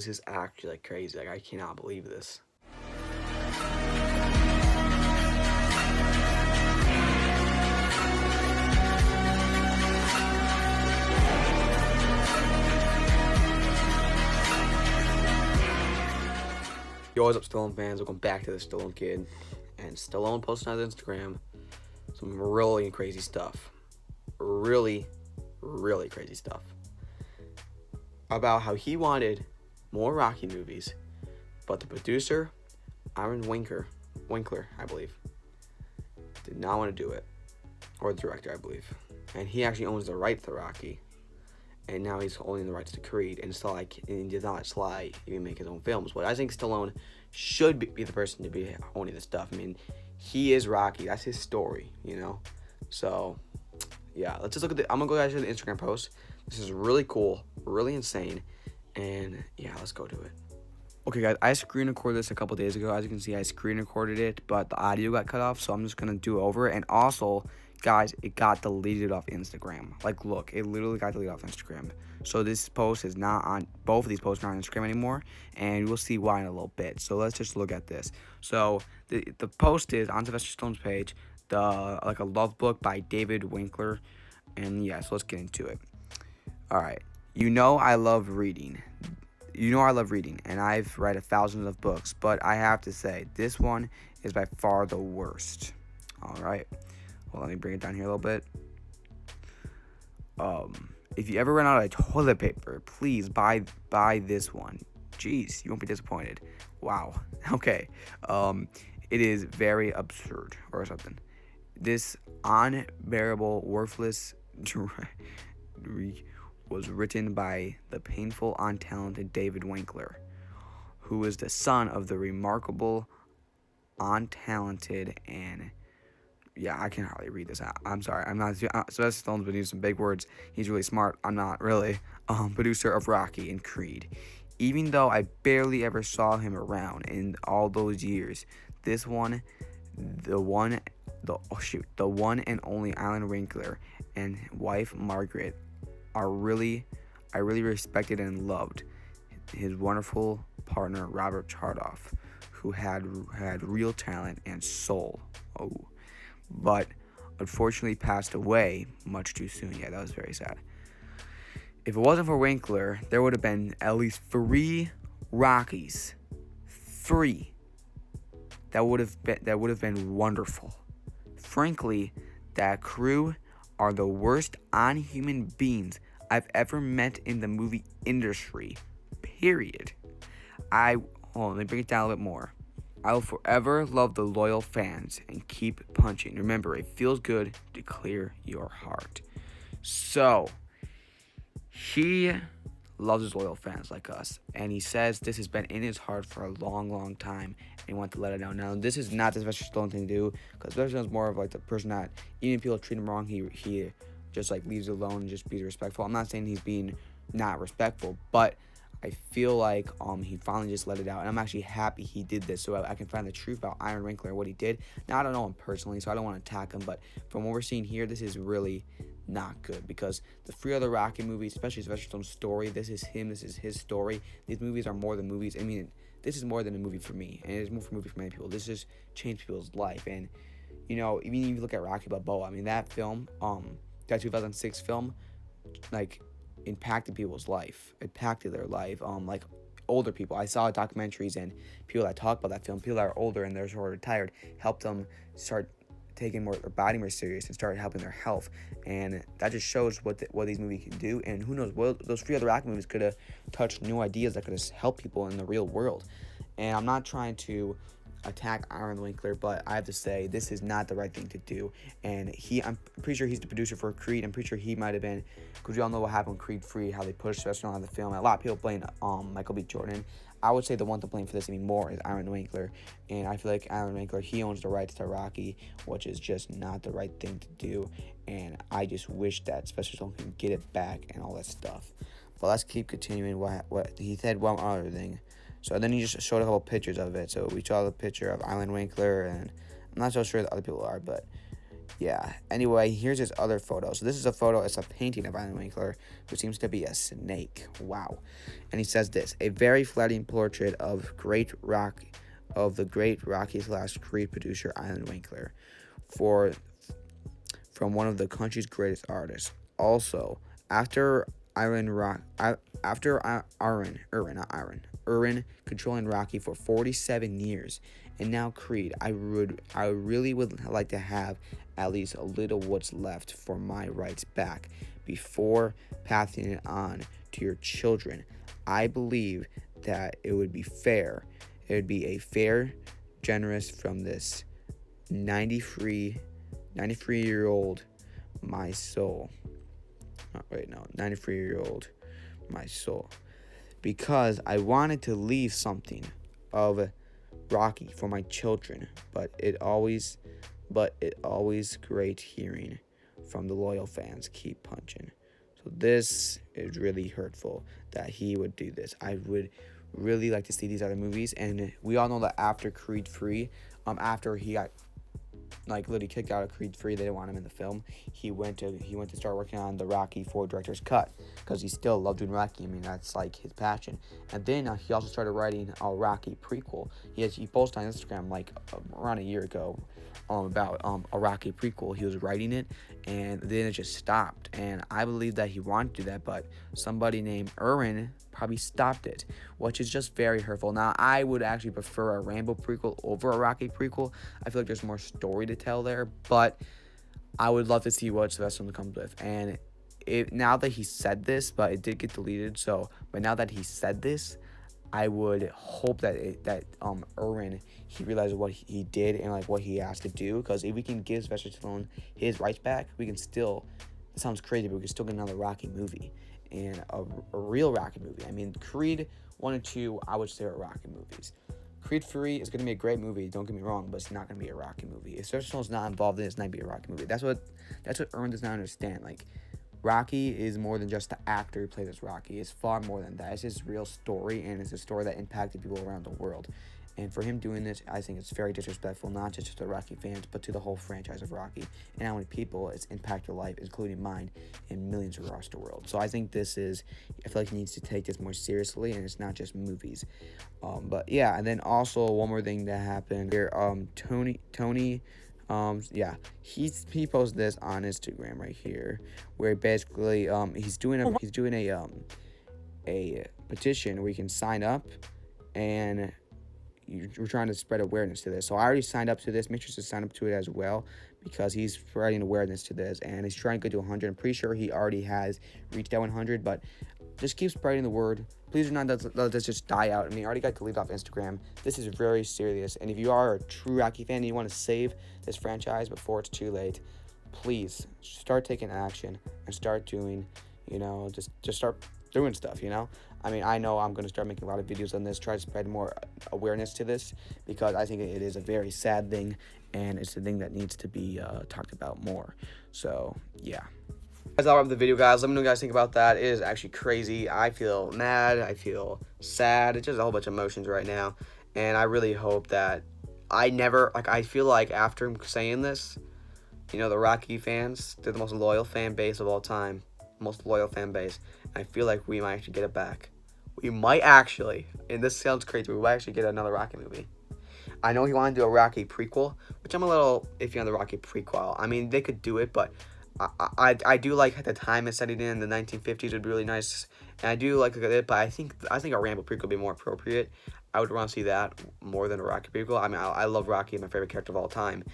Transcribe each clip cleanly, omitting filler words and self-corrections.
This is actually like crazy. Like I cannot believe this. Yo, what's up, Stallone fans? Welcome back to the Stallone Kid. And Stallone posted on his Instagram some really crazy stuff. Really crazy stuff. About how he wanted more Rocky movies, but the producer, Aaron Winkler, I believe, did not want to do it. Or the director, I believe. And he actually owns the rights to Rocky. And now he's owning the rights to Creed, and still and did not let Sly even make his own films. But I think Stallone should be the person to be owning this stuff. I mean, he is Rocky. That's his story, you know. So yeah, let's just look at I'm gonna go guys to the Instagram post. This is really cool, really insane, and yeah, let's go to it. Okay, guys, I screen recorded this a couple days ago. As you can see, I screen recorded it, but the audio got cut off, so I'm just gonna do it over. And also, guys, it got deleted off Instagram. Like, look, it literally got deleted off Instagram. So this post is not on, both of these posts are not on Instagram anymore, and we'll see why in a little bit. So let's just look at this. So the post is on Sylvester Stallone's page, like a love book by David Winkler, and yeah, so let's get into it. All right, I love reading. I love reading, and I've read thousands of books, but I have to say, this one is by far the worst. All right. Well, let me bring it down here a little bit. If you ever run out of toilet paper, please buy this one. Jeez, you won't be disappointed. Wow. Okay. It is very absurd or something. This unbearable, worthless was written by the painful, untalented David Winkler, who is the son of the remarkable, untalented, and yeah, I can hardly read this. I'm sorry. I'm not. Sylvester Stallone's been using some big words. He's really smart. I'm not really. Producer of Rocky and Creed. Even though I barely ever saw him around in all those years, the one and only Alan Winkler and wife Margaret I really respected and loved his wonderful partner Robert Chardoff, who had real talent and soul. Oh, but unfortunately passed away much too soon. Yeah, that was very sad. If it wasn't for Winkler, there would have been at least 3 Rockies. 3. That would have been wonderful. Frankly, that crew are the worst unhuman beings I've ever met in the movie industry. Period. Let me bring it down a little bit more. I will forever love the loyal fans and keep punching. Remember, it feels good to clear your heart. So, he loves his loyal fans like us, and he says this has been in his heart for a long time, and he wants to let it out. Now, this is not the Sylvester Stallone thing to do, because Sylvester Stallone's more of like the person that, even if people treat him wrong, he just like leaves it alone and just be respectful. I'm not saying he's being not respectful, but I feel like he finally just let it out, and I'm actually happy he did this so I can find the truth about Aaron Winkler and what he did. Now, I don't know him personally, so I don't want to attack him, but from what we're seeing here, this is really not good, because the 3 other Rocky movies, especially Sylvester Stallone's story, this is his story. These movies are more than movies. I mean, this is more than a movie for me, and it is more for a movie for many people. This just changed people's life, and even if you look at Rocky Balboa, I mean, that film, that 2006 film, like, impacted people's life, impacted their life. Like older people, I saw documentaries and people that talk about that film, people that are older and they're sort of retired, helped them start taking their body more serious and start helping their health, and that just shows what these movies can do. And who knows, those 3 other Rocky movies could have touched new ideas that could have helped people in the real world. And I'm not trying to attack Aaron Winkler, but I have to say this is not the right thing to do. And I'm pretty sure he's the producer for Creed. I'm pretty sure he might have been, because we all know what happened with Creed 3, how they pushed Sylvester Stallone out of the film. A lot of people blame Michael B. Jordan. I would say the one to blame for this even more is Aaron Winkler, and I feel like Aaron Winkler, he owns the rights to Rocky, which is just not the right thing to do. And I just wish that Sylvester Stallone can get it back and all that stuff. But let's keep continuing. What he said one other thing. So then he just showed a couple pictures of it. So we saw the picture of Alan Winkler, and I'm not so sure the other people are, but Yeah. Anyway, here's his other photo. So this is a photo. It's a painting of Alan Winkler, who seems to be a snake. Wow. And he says this: a very flattering portrait of the great Rocky / Creed producer Alan Winkler, for from one of the country's greatest artists. Also, after Aaron controlling Rocky for 47 years, and now Creed, I really would like to have at least a little what's left for my rights back before passing it on to your children. I believe that it would be fair. It would be a fair, generous from this 93-year-old my soul. Oh, wait, no, 93-year-old my soul. Because I wanted to leave something of Rocky for my children, but it always great hearing from the loyal fans keep punching. So this is really hurtful that he would do this. I would really like to see these other movies, and we all know that after Creed 3, after he got literally kicked out of Creed 3, they didn't want him in the film. He went to start working on the Rocky 4 director's cut because he still loved doing Rocky. I mean, that's like his passion. And then he also started writing a Rocky prequel. He posted on Instagram around a year ago about a Rocky prequel. He was writing it, and then it just stopped. And I believe that he wanted to do that, but somebody named Aaron probably stopped it, which is just very hurtful. Now, I would actually prefer a Rambo prequel over a Rocky prequel. I feel like there's more story to tell there, but I would love to see what Sylvester Stallone comes with. And now that he said this, but it did get deleted, but now that he said this, I would hope that Aaron, he realizes what he did and what he has to do, because if we can give Sylvester Stallone his rights back, we can still, it sounds crazy, but we can still get another Rocky movie, and a real Rocky movie. I mean, Creed 1 and 2, I would say are Rocky movies. Creed 3 is going to be a great movie, don't get me wrong, but it's not going to be a Rocky movie. If Sylvester Stallone's not involved in it, it's not going to be a Rocky movie. That's what Aaron does not understand. Rocky is more than just the actor who plays as Rocky. It's far more than that. It's his real story, and it's a story that impacted people around the world. And for him doing this, I think it's very disrespectful, not just to the Rocky fans, but to the whole franchise of Rocky, and how many people it's impacted life, including mine, and millions across the world. So I think I feel like he needs to take this more seriously, and it's not just movies. But yeah, and then also one more thing that happened here. Tony, he posted this on Instagram right here, where basically he's doing a petition where you can sign up, and we're trying to spread awareness to this. So I already signed up to this. Make sure to sign up to it as well, because he's spreading awareness to this, and he's trying to get to 100. I'm pretty sure he already has reached that 100, but just keep spreading the word. Please do not let this just die out. I mean, I already got deleted off Instagram. This is very serious, and if you are a true Rocky fan and you want to save this franchise before it's too late, please start taking action and start doing, just start doing stuff, I mean, I know I'm going to start making a lot of videos on this, try to spread more awareness to this, because I think it is a very sad thing, and it's a thing that needs to be talked about more. So, yeah. That's all of the video, guys. Let me know what you guys think about that. It is actually crazy. I feel mad. I feel sad. It's just a whole bunch of emotions right now, and I really hope that I feel like after saying this, the Rocky fans, they're the most loyal fan base of all time. Most loyal fan base. I feel like we might actually get it back. We might actually, and this sounds crazy, we might actually get another Rocky movie. I know he wanted to do a Rocky prequel, which I'm a little iffy on the Rocky prequel. I mean, they could do it, but I do like at the time it's setting in the 1950s would be really nice, and I do like it, but I think a Rambo prequel would be more appropriate. I would want to see that more than a Rocky prequel. I mean, I love Rocky, my favorite character of all time.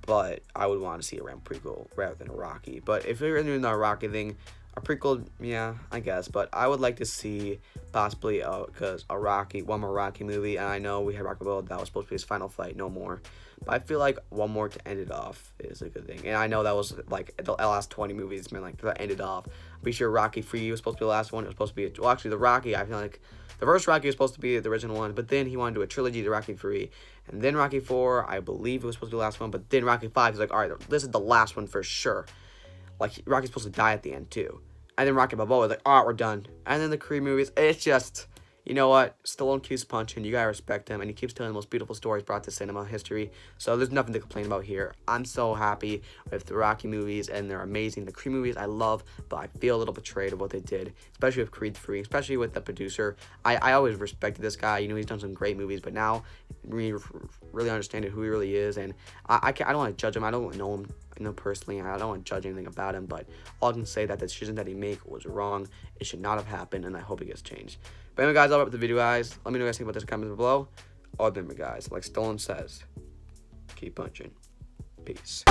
But I would want to see a Rambo prequel rather than a Rocky. But if they're doing a Rocky thing, a prequel, yeah, I guess. But I would like to see possibly one more Rocky movie. And I know we had Rocky Balboa, that was supposed to be his final fight, no more. But I feel like one more to end it off is a good thing. And I know that was the last 20 movies, man, to end it off. I'm pretty sure Rocky 3 was supposed to be the last one. It was supposed to be the Rocky, I feel like the first Rocky was supposed to be the original one, but then he wanted to do a trilogy to Rocky 3. And then Rocky 4, I believe it was supposed to be the last one, but then Rocky 5, he's like, all right, this is the last one for sure. Rocky's supposed to die at the end, too. And then Rocky Balboa was like, all right, we're done. And then the Creed movies, it's just, you know what? Stallone keeps punching. You gotta respect him, and he keeps telling the most beautiful stories brought to cinema history. So there's nothing to complain about here. I'm so happy with the Rocky movies, and they're amazing. The Creed movies I love, but I feel a little betrayed of what they did, especially with Creed 3, especially with the producer. I always respected this guy. You know, he's done some great movies, but now we really understanding who he really is, and I don't want to judge him. I don't know him, you know, personally. I don't want to judge anything about him, but all I can say that the decision that he made was wrong. It should not have happened, and I hope it gets changed. But anyway, guys, I'll wrap up the video, guys. Let me know what you guys think about this in the comments below. Remember, guys, like Stallone says, keep punching. Peace.